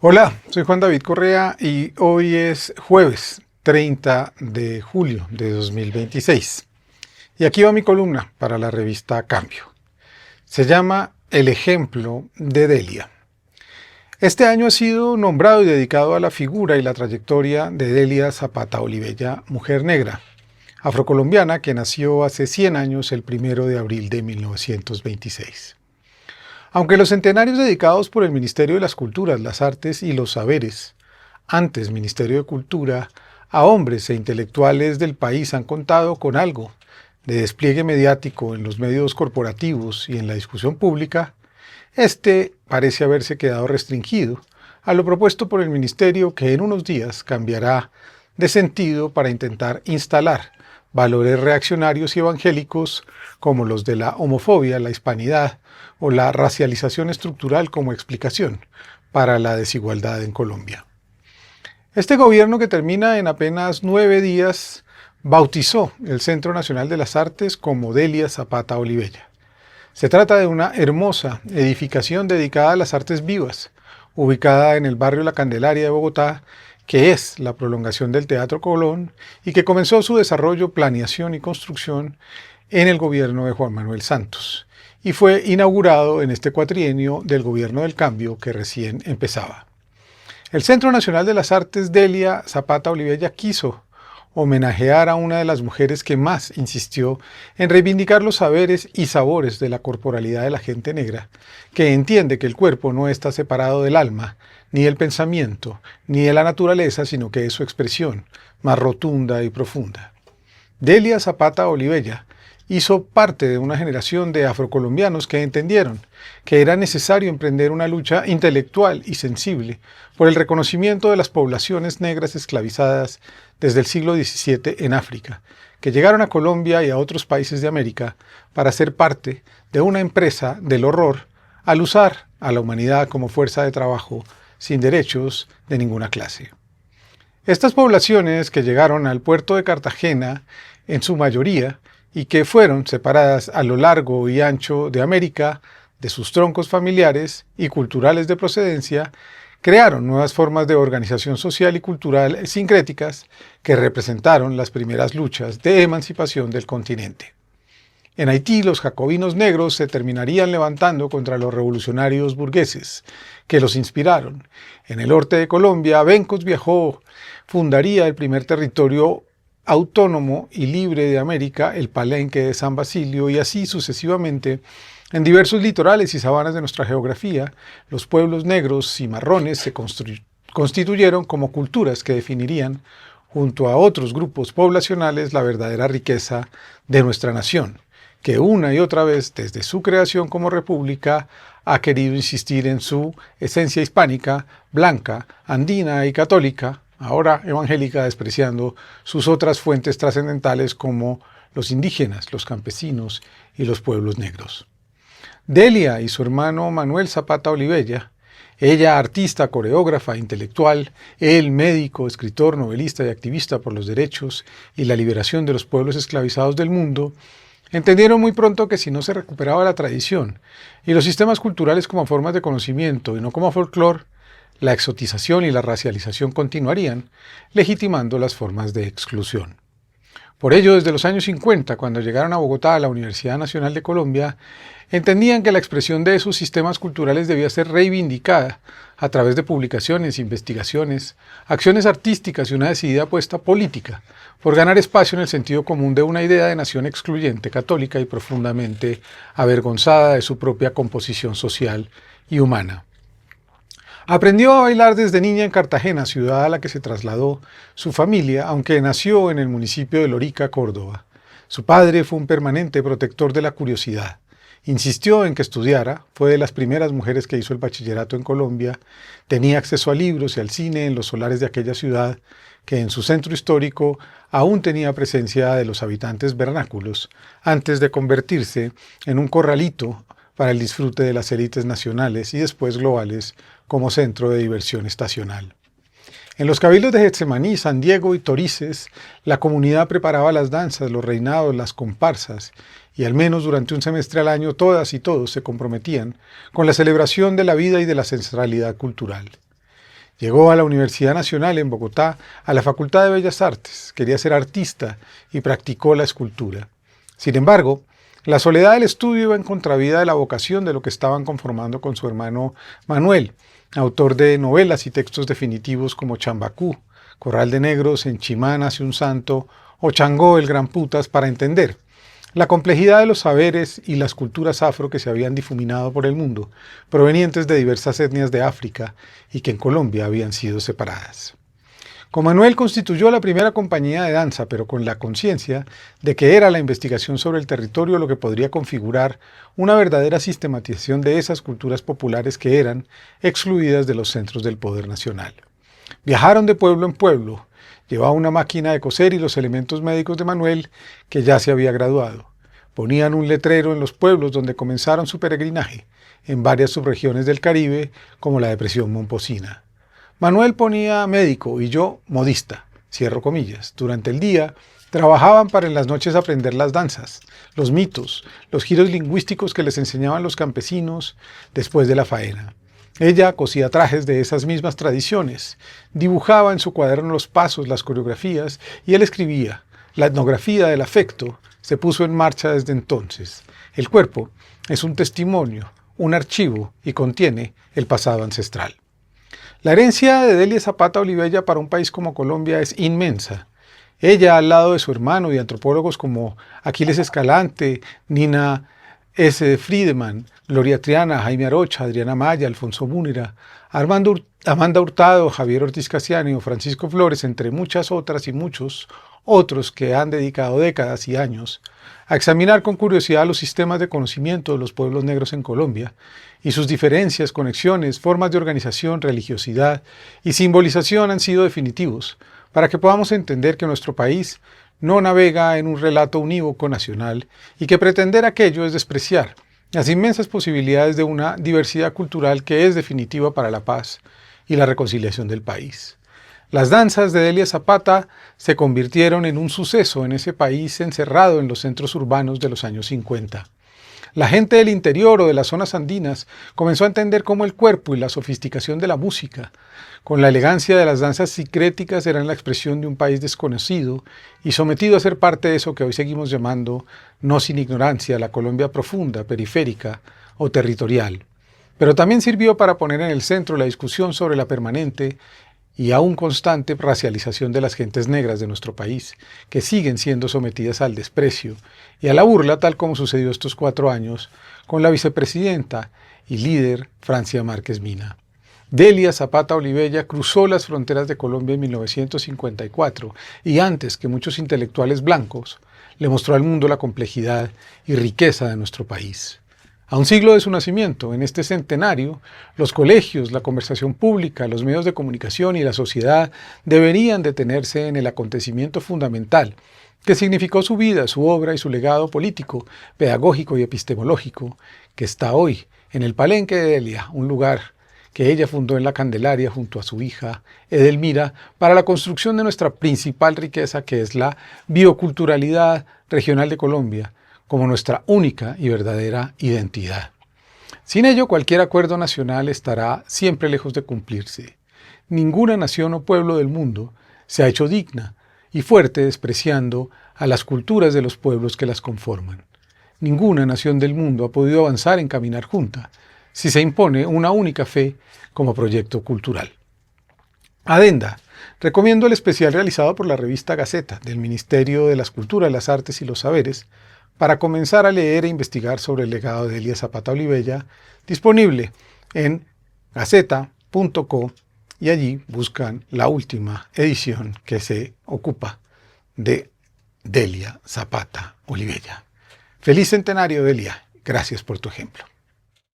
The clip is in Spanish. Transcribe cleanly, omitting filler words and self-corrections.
Hola, soy Juan David Correa y hoy es jueves 30 de julio de 2026. Y aquí va mi columna para la revista Cambio. Se llama El ejemplo de Delia. Este año ha sido nombrado y dedicado a la figura y la trayectoria de Delia Zapata Olivella, mujer negra, afrocolombiana que nació hace 100 años el 1 de abril de 1926. Aunque los centenarios dedicados por el Ministerio de las Culturas, las Artes y los Saberes, antes Ministerio de Cultura, a hombres e intelectuales del país han contado con algo de despliegue mediático en los medios corporativos y en la discusión pública, este parece haberse quedado restringido a lo propuesto por el Ministerio, que en unos días cambiará de sentido para intentar instalar valores reaccionarios y evangélicos como los de la homofobia, la hispanidad o la racialización estructural como explicación para la desigualdad en Colombia. Este gobierno, que termina en apenas 9 días, bautizó el Centro Nacional de las Artes como Delia Zapata Olivella. Se trata de una hermosa edificación dedicada a las artes vivas, ubicada en el barrio La Candelaria de Bogotá, que es la prolongación del Teatro Colón y que comenzó su desarrollo, planeación y construcción en el gobierno de Juan Manuel Santos y fue inaugurado en este cuatrienio del gobierno del cambio que recién empezaba. El Centro Nacional de las Artes Delia Zapata Olivella quiso homenajear a una de las mujeres que más insistió en reivindicar los saberes y sabores de la corporalidad de la gente negra, que entiende que el cuerpo no está separado del alma, ni del pensamiento, ni de la naturaleza, sino que es su expresión más rotunda y profunda. Delia Zapata Olivella hizo parte de una generación de afrocolombianos que entendieron que era necesario emprender una lucha intelectual y sensible por el reconocimiento de las poblaciones negras esclavizadas desde el siglo XVII en África, que llegaron a Colombia y a otros países de América para ser parte de una empresa del horror al usar a la humanidad como fuerza de trabajo sin derechos de ninguna clase. Estas poblaciones que llegaron al puerto de Cartagena, en su mayoría, y que fueron separadas a lo largo y ancho de América de sus troncos familiares y culturales de procedencia, crearon nuevas formas de organización social y cultural sincréticas que representaron las primeras luchas de emancipación del continente. En Haití, los jacobinos negros se terminarían levantando contra los revolucionarios burgueses que los inspiraron. En el norte de Colombia, Bencos Viajó fundaría el primer territorio autónomo y libre de América, el Palenque de San Basilio, y así sucesivamente. En diversos litorales y sabanas de nuestra geografía, los pueblos negros y marrones se constituyeron como culturas que definirían, junto a otros grupos poblacionales, la verdadera riqueza de nuestra nación, que una y otra vez, desde su creación como república, ha querido insistir en su esencia hispánica, blanca, andina y católica, ahora evangélica, despreciando sus otras fuentes trascendentales como los indígenas, los campesinos y los pueblos negros. Delia y su hermano Manuel Zapata Olivella, ella artista, coreógrafa, intelectual, él médico, escritor, novelista y activista por los derechos y la liberación de los pueblos esclavizados del mundo, entendieron muy pronto que si no se recuperaba la tradición y los sistemas culturales como formas de conocimiento y no como folclore, la exotización y la racialización continuarían, legitimando las formas de exclusión. Por ello, desde los años 50, cuando llegaron a Bogotá a la Universidad Nacional de Colombia, entendían que la expresión de esos sistemas culturales debía ser reivindicada a través de publicaciones, investigaciones, acciones artísticas y una decidida apuesta política por ganar espacio en el sentido común de una idea de nación excluyente, católica y profundamente avergonzada de su propia composición social y humana. Aprendió a bailar desde niña en Cartagena, ciudad a la que se trasladó su familia, aunque nació en el municipio de Lorica, Córdoba. Su padre fue un permanente protector de la curiosidad. Insistió en que estudiara, fue de las primeras mujeres que hizo el bachillerato en Colombia, tenía acceso a libros y al cine en los solares de aquella ciudad, que en su centro histórico aún tenía presencia de los habitantes vernáculos, antes de convertirse en un corralito para el disfrute de las élites nacionales y después globales como centro de diversión estacional. En los cabildos de Getsemaní, San Diego y Torices, la comunidad preparaba las danzas, los reinados, las comparsas, y al menos durante un semestre al año todas y todos se comprometían con la celebración de la vida y de la ancestralidad cultural. Llegó a la Universidad Nacional en Bogotá, a la Facultad de Bellas Artes, quería ser artista y practicó la escultura. Sin embargo, la soledad del estudio iba en contravía de la vocación de lo que estaban conformando con su hermano Manuel, autor de novelas y textos definitivos como Chambacú, Corral de Negros, En Chimán hace un santo o Changó el Gran Putas para entender la complejidad de los saberes y las culturas afro que se habían difuminado por el mundo, provenientes de diversas etnias de África y que en Colombia habían sido separadas. Con Manuel constituyó la primera compañía de danza, pero con la conciencia de que era la investigación sobre el territorio lo que podría configurar una verdadera sistematización de esas culturas populares que eran excluidas de los centros del poder nacional. Viajaron de pueblo en pueblo. Llevaba una máquina de coser y los elementos médicos de Manuel, que ya se había graduado. Ponían un letrero en los pueblos donde comenzaron su peregrinaje, en varias subregiones del Caribe, como la Depresión Momposina. Manuel ponía médico y yo modista, cierro comillas. Durante el día trabajaban para en las noches aprender las danzas, los mitos, los giros lingüísticos que les enseñaban los campesinos después de la faena. Ella cosía trajes de esas mismas tradiciones, dibujaba en su cuaderno los pasos, las coreografías, y él escribía. La etnografía del afecto se puso en marcha desde entonces. El cuerpo es un testimonio, un archivo, y contiene el pasado ancestral. La herencia de Delia Zapata Olivella para un país como Colombia es inmensa. Ella, al lado de su hermano y antropólogos como Aquiles Escalante, Nina S. Friedemann, Gloria Triana, Jaime Arocha, Adriana Maya, Alfonso Múnera, Amanda Hurtado, Javier Ortiz Casiano, Francisco Flores, entre muchas otras y muchos otros que han dedicado décadas y años a examinar con curiosidad los sistemas de conocimiento de los pueblos negros en Colombia y sus diferencias, conexiones, formas de organización, religiosidad y simbolización han sido definitivos para que podamos entender que nuestro país no navega en un relato unívoco nacional y que pretender aquello es despreciar las inmensas posibilidades de una diversidad cultural que es definitiva para la paz y la reconciliación del país. Las danzas de Delia Zapata se convirtieron en un suceso en ese país encerrado en los centros urbanos de los años 50. La gente del interior o de las zonas andinas comenzó a entender cómo el cuerpo y la sofisticación de la música, con la elegancia de las danzas sincréticas, eran la expresión de un país desconocido y sometido a ser parte de eso que hoy seguimos llamando, no sin ignorancia, la Colombia profunda, periférica o territorial. Pero también sirvió para poner en el centro la discusión sobre la permanente y aún constante racialización de las gentes negras de nuestro país, que siguen siendo sometidas al desprecio y a la burla, tal como sucedió estos 4 años con la vicepresidenta y líder Francia Márquez Mina. Delia Zapata Olivella cruzó las fronteras de Colombia en 1954 y antes que muchos intelectuales blancos, le mostró al mundo la complejidad y riqueza de nuestro país. A un siglo de su nacimiento, en este centenario, los colegios, la conversación pública, los medios de comunicación y la sociedad deberían detenerse en el acontecimiento fundamental que significó su vida, su obra y su legado político, pedagógico y epistemológico, que está hoy en el Palenque de Delia, un lugar que ella fundó en La Candelaria junto a su hija Edelmira para la construcción de nuestra principal riqueza, que es la bioculturalidad regional de Colombia, como nuestra única y verdadera identidad. Sin ello, cualquier acuerdo nacional estará siempre lejos de cumplirse. Ninguna nación o pueblo del mundo se ha hecho digna y fuerte despreciando a las culturas de los pueblos que las conforman. Ninguna nación del mundo ha podido avanzar en caminar junta si se impone una única fe como proyecto cultural. Adenda. Recomiendo el especial realizado por la revista Gaceta del Ministerio de las Culturas, las Artes y los Saberes para comenzar a leer e investigar sobre el legado de Delia Zapata Olivella, disponible en gaceta.co, y allí buscan la última edición que se ocupa de Delia Zapata Olivella. Feliz centenario, Delia. Gracias por tu ejemplo.